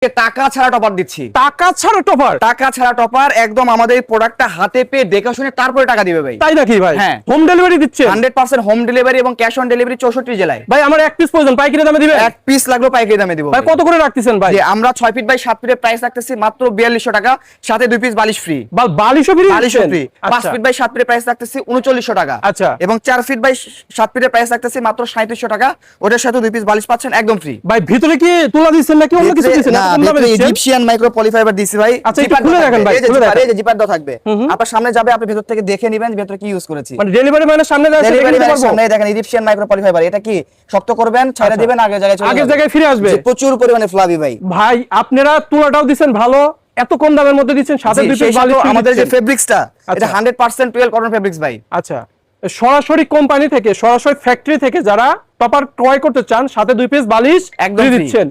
টাকা ছাড়া টপার দিচ্ছি। টাকা ছাড়া টপার? টাকা ছাড়া টপার, একদম আমাদের প্রোডাক্টটা হাতে পেয়ে দেখে শুনে তারপরে টাকা দিবে ভাই। তাই নাকি ভাই? হ্যাঁ, হোম ডেলিভারি দিচ্ছে 100% হোম ডেলিভারি এবং ক্যাশ অন ডেলিভারি 64 জেলায়। ভাই আমার এক পিস প্রয়োজন, পাইকারি দামে দিবেন? এক পিস লাগলো পাইকারি দামে দিব ভাই। কত করে রাখতেছেন ভাই? যে আমরা 6 ফিট বাই 7 ফিটের প্রাইস রাখতেছি মাত্র 4200 টাকা, সাথে 2 পিস বালিশ ফ্রি। বালিশও ফ্রি? বালিশও ফ্রি। 5 ফিট বাই 7 ফিটের প্রাইস রাখতেছি 3900 টাকা। আচ্ছা। এবং 4 ফিট বাই 7 ফিটের প্রাইস রাখতেছি মাত্র 3700 টাকা, ওটার সাথে 2 পিস বালিশ পাচ্ছেন একদম ফ্রি। ভাই ভিতরে কি তুলা দিচ্ছেন নাকি অন্য কিছু দিচ্ছেন? না, ভিতরে ইজিপশিয়ান মাইক্রো পলিফাইবার দিছি ভাই। আচ্ছা, একটু খুলে রাখেন ভাই, খুলে রাখেন। এই যে জিপার দাও থাকবে, আপনার সামনে যাবে, আপনি ভেতর থেকে দেখে নেবেন ভেতরে কি ইউজ করেছি। মানে ডেলিভারি ম্যানের সামনে দাঁড়িয়ে ডেলিভারি দেখতে ম্যানের পারবো? সামনে দেখেন ইজিপশিয়ান মাইক্রো পলিফাইবার, এটা কি শক্ত করবেন, ছেড়ে দিবেন, আগের জায়গায় চলে যাবে, আগের জায়গায় ফিরে আসবে। যে প্রচুর পরিমাণে ফ্লাবি ভাই। ভাই আপনারা তুলাটাও দিচ্ছেন ভালো, এত কম দামের মধ্যে দিচ্ছেন, সাথে দুই পিস বালিশ ফ্রি আমাদের যে দিচ্ছেন। ফেব্রিক্সটা এটা আচ্ছা। 100% টুয়েল কটন ফেব্রিক্স ভাই। আচ্ছা, সরাসরি কোম্পানি থেকে, সরাসরি ফ্যাক্টরি থেকে যারা টপার ক্রয় করতে চান, সাথে 2 পিস বালিশ একদম ফ্রি free। দিচ্ছেন।